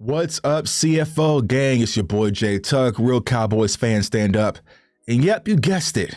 What's up, CFO gang? It's your boy Jay Tuck, real Cowboys fan, stand up. And yep, you guessed it.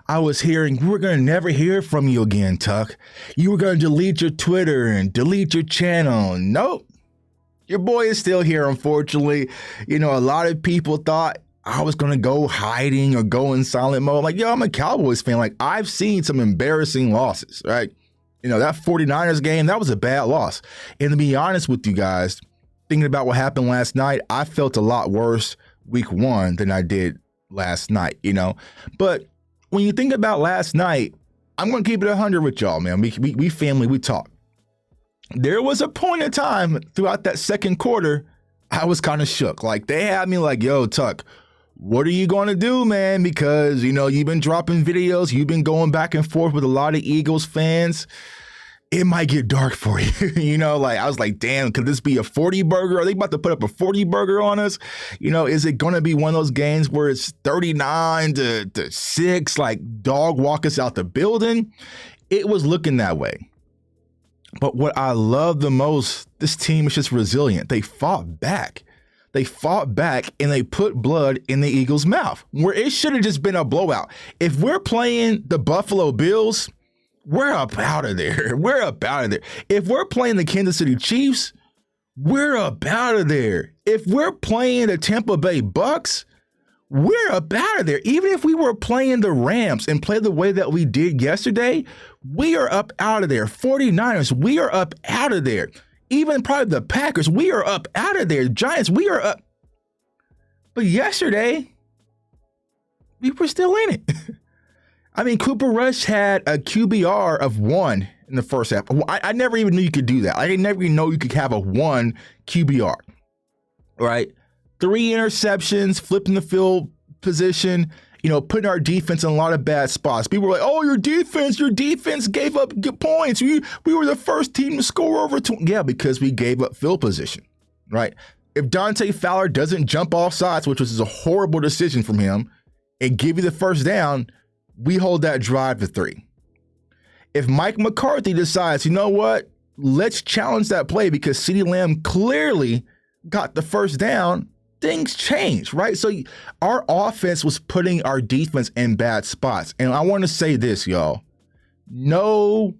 I was hearing, we're going to never hear from you again, Tuck. You were going to delete your Twitter and delete your channel. Nope. Your boy is still here, unfortunately. A lot of people thought I was going to go hiding or go in silent mode. Like, yo, I'm a Cowboys fan. Like, I've seen some embarrassing losses, right? That 49ers game, that was a bad loss. And to be honest with you guys, thinking about what happened last night, I felt a lot worse week one than I did last night, But when you think about last night, I'm going to keep it 100 with y'all, man. We family, we talk. There was a point in time throughout that second quarter, I was kind of shook. Like, they had me like, yo, Tuck, what are you going to do, man? Because, you've been dropping videos. You've been going back and forth with a lot of Eagles fans. It might get dark for you. I was like, damn, could this be a 40 burger? Are they about to put up a 40 burger on us? Is it going to be one of those games where it's 39 to 6, like dog walk us out the building? It was looking that way. But what I love the most, this team is just resilient. They fought back. They fought back and they put blood in the Eagles' mouth, where it should have just been a blowout. If we're playing the Buffalo Bills, we're up out of there. We're up out of there. If we're playing the Kansas City Chiefs, we're up out of there. If we're playing the Tampa Bay Bucks, we're up out of there. Even if we were playing the Rams and play the way that we did yesterday, we are up out of there. 49ers, we are up out of there. Even probably the Packers, we are up out of there. Giants, we are up. But yesterday, we were still in it. Cooper Rush had a QBR of 1 in the first half. I never even knew you could do that. I didn't never even know you could have a 1 QBR, right? 3 interceptions, flipping the field position, putting our defense in a lot of bad spots. People were like, oh, your defense gave up good points. We were the first team to score over 20. Yeah, because we gave up field position, right? If Dante Fowler doesn't jump off sides, which was a horrible decision from him, and give you the first down, we hold that drive to 3. If Mike McCarthy decides, you know what, let's challenge that play because CeeDee Lamb clearly got the first down, things change, right? So our offense was putting our defense in bad spots. And I want to say this, y'all. No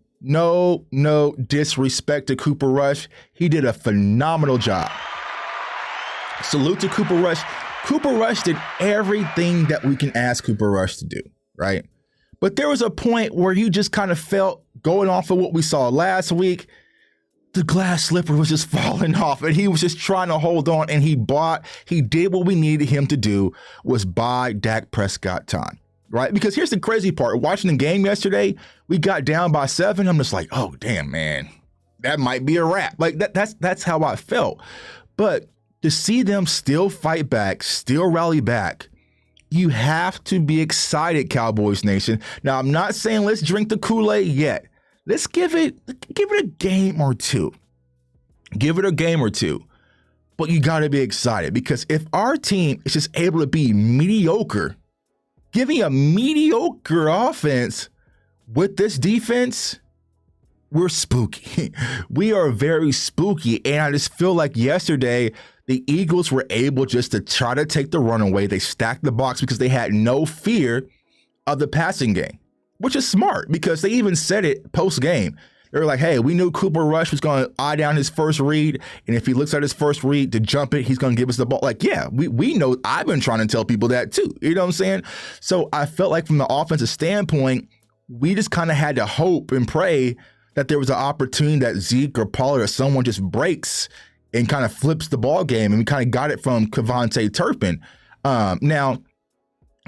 disrespect to Cooper Rush. He did a phenomenal job. Salute to Cooper Rush. Cooper Rush did everything that we can ask Cooper Rush to do, right? But there was a point where you just kind of felt, going off of what we saw last week, the glass slipper was just falling off and he was just trying to hold on, and he did what we needed him to do, was buy Dak Prescott time, right? Because here's the crazy part. Watching the game yesterday, we got down by 7. I'm just like, oh, damn, man, that might be a wrap. Like that's how I felt. But to see them still fight back, still rally back, you have to be excited, Cowboys Nation. Now, I'm not saying let's drink the Kool-Aid yet. Let's give it a game or two. Give it a game or two. But you got to be excited, because if our team is just able to be mediocre, giving a mediocre offense with this defense, we're spooky. We are very spooky. And I just feel like yesterday, the Eagles were able just to try to take the runaway. They stacked the box because they had no fear of the passing game, which is smart because they even said it post-game. They were like, hey, we knew Cooper Rush was going to eye down his first read, and if he looks at his first read to jump it, he's going to give us the ball. Like, yeah, we know. I've been trying to tell people that too. You know what I'm saying? So I felt like from the offensive standpoint, we just kind of had to hope and pray that there was an opportunity that Zeke or Pollard or someone just breaks and kind of flips the ball game, and we kind of got it from Kevontae Turpin. Now,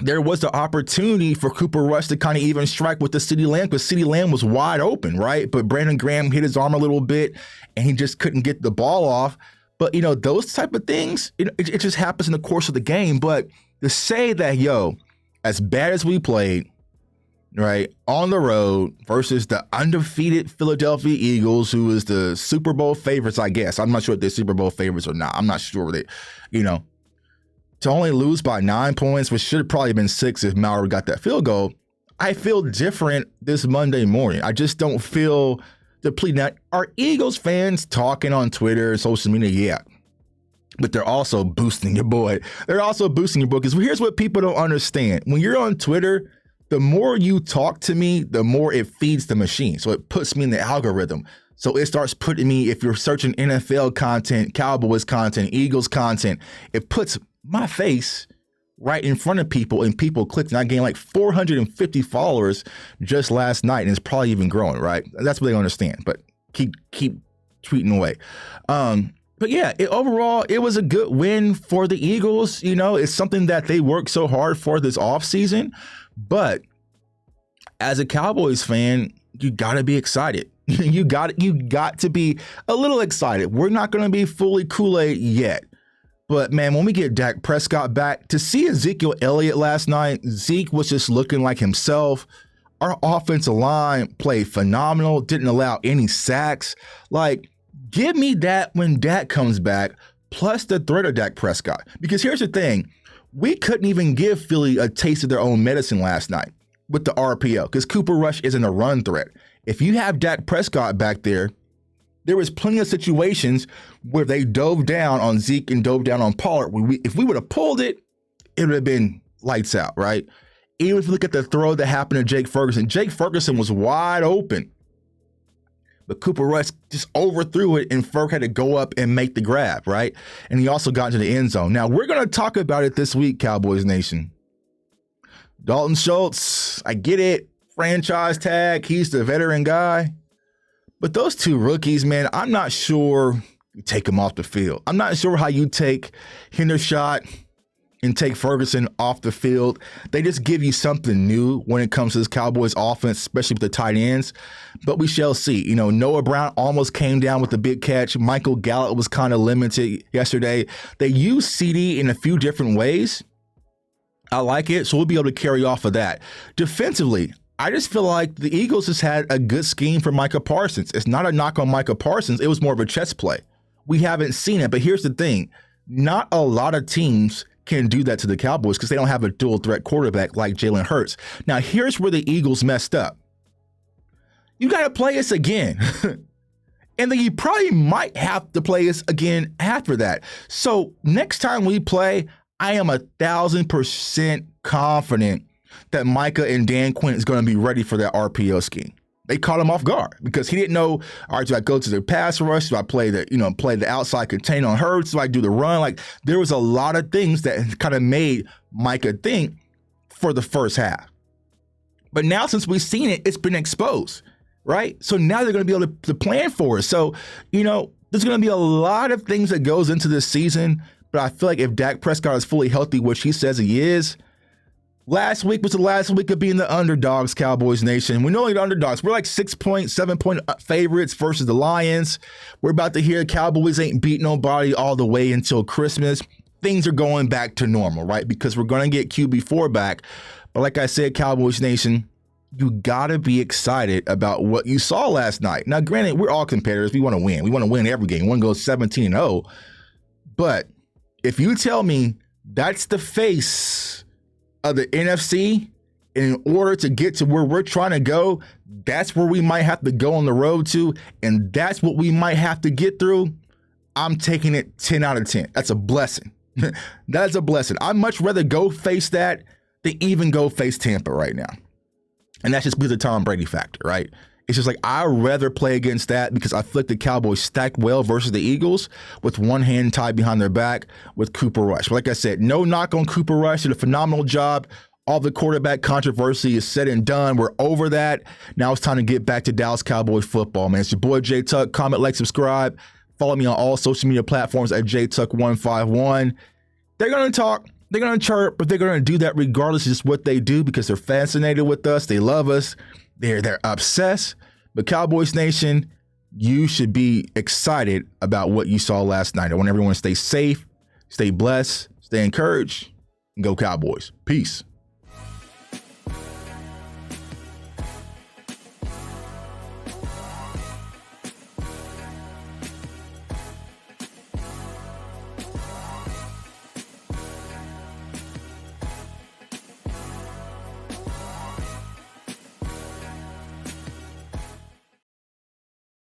there was the opportunity for Cooper Rush to kind of even strike with the CeeDee Lamb, because CeeDee Lamb was wide open, right? But Brandon Graham hit his arm a little bit, and he just couldn't get the ball off. But, those type of things, it just happens in the course of the game. But to say that, yo, as bad as we played, right, on the road versus the undefeated Philadelphia Eagles, who is the Super Bowl favorites, I guess. I'm not sure if they're Super Bowl favorites or not. I'm not sure that, to only lose by 9 points, which should have probably been 6 if Mallory got that field goal. I feel different this Monday morning. I just don't feel depleted. Now, are Eagles fans talking on Twitter, social media? Yeah. but they're also boosting your boy. They're also boosting your boy, because here's what people don't understand. When you're on Twitter, the more you talk to me, the more it feeds the machine. So it puts me in the algorithm. So it starts putting me, if you're searching NFL content, Cowboys content, Eagles content, it puts my face right in front of people, and people click. And I gained like 450 followers just last night, and it's probably even growing, right? That's what they understand, but keep tweeting away. But yeah, overall, it was a good win for the Eagles. You know, it's something that they worked so hard for this offseason. But as a Cowboys fan, you got to be excited. You got to be a little excited. We're not going to be fully Kool-Aid yet. But man, when we get Dak Prescott back, to see Ezekiel Elliott last night, Zeke was just looking like himself. Our offensive line played phenomenal, didn't allow any sacks. Like, give me that when Dak comes back, plus the threat of Dak Prescott. Because here's the thing, we couldn't even give Philly a taste of their own medicine last night with the RPO, because Cooper Rush isn't a run threat. If you have Dak Prescott back there was plenty of situations where they dove down on Zeke and dove down on Pollard. If we would have pulled it, it would have been lights out, right? Even if you look at the throw that happened to Jake Ferguson was wide open. But Cooper Rush just overthrew it, and Ferg had to go up and make the grab, right? And he also got into the end zone. Now, we're going to talk about it this week, Cowboys Nation. Dalton Schultz, I get it. Franchise tag, he's the veteran guy. But those two rookies, man, I'm not sure you take them off the field. I'm not sure how you take Hendershot and take Ferguson off the field. They just give you something new when it comes to this Cowboys offense, especially with the tight ends. But we shall see. You know, Noah Brown almost came down with a big catch. Michael Gallup was kind of limited yesterday. They use CD in a few different ways. I like it, so we'll be able to carry off of that. Defensively, I just feel like the Eagles has had a good scheme for Micah Parsons. It's not a knock on Micah Parsons. It was more of a chess play. We haven't seen it, but here's the thing. Not a lot of teams can do that to the Cowboys because they don't have a dual threat quarterback like Jalen Hurts. Now, here's where the Eagles messed up. You got to play us again. And then you probably might have to play us again after that. So next time we play, I am 1,000% confident that Micah and Dan Quinn is going to be ready for that RPO scheme. They caught him off guard because he didn't know, all right, do I go to the pass rush? Do I play the outside contain on Hurts? Do I do the run? Like, there was a lot of things that kind of made Micah think for the first half. But now since we've seen it, it's been exposed, right? So now they're going to be able to plan for it. So, there's going to be a lot of things that goes into this season, but I feel like if Dak Prescott is fully healthy, which he says he is, last week was the last week of being the underdogs, Cowboys Nation. We're no longer the underdogs. We're like 7-point favorites versus the Lions. We're about to hear Cowboys ain't beat nobody all the way until Christmas. Things are going back to normal, right? Because we're going to get QB4 back. But like I said, Cowboys Nation, you got to be excited about what you saw last night. Now, granted, we're all competitors. We want to win. We want to win every game. We want to go 17-0. But if you tell me that's the face of the NFC, and in order to get to where we're trying to go, that's where we might have to go on the road to, and that's what we might have to get through, I'm taking it 10 out of 10. That's a blessing. That's a blessing. I'd much rather go face that than even go face Tampa right now. And that's just because of the Tom Brady factor, right? It's just like, I'd rather play against that because I feel like the Cowboys stacked well versus the Eagles with one hand tied behind their back with Cooper Rush. But like I said, no knock on Cooper Rush. Did a phenomenal job. All the quarterback controversy is said and done. We're over that. Now it's time to get back to Dallas Cowboys football, man. It's your boy, J Tuck. Comment, like, subscribe. Follow me on all social media platforms at JTuck151. They're going to talk. They're going to chirp, but they're going to do that regardless of just what they do because they're fascinated with us. They love us. They're obsessed. But Cowboys Nation, you should be excited about what you saw last night. I want everyone to stay safe, stay blessed, stay encouraged, and go Cowboys. Peace.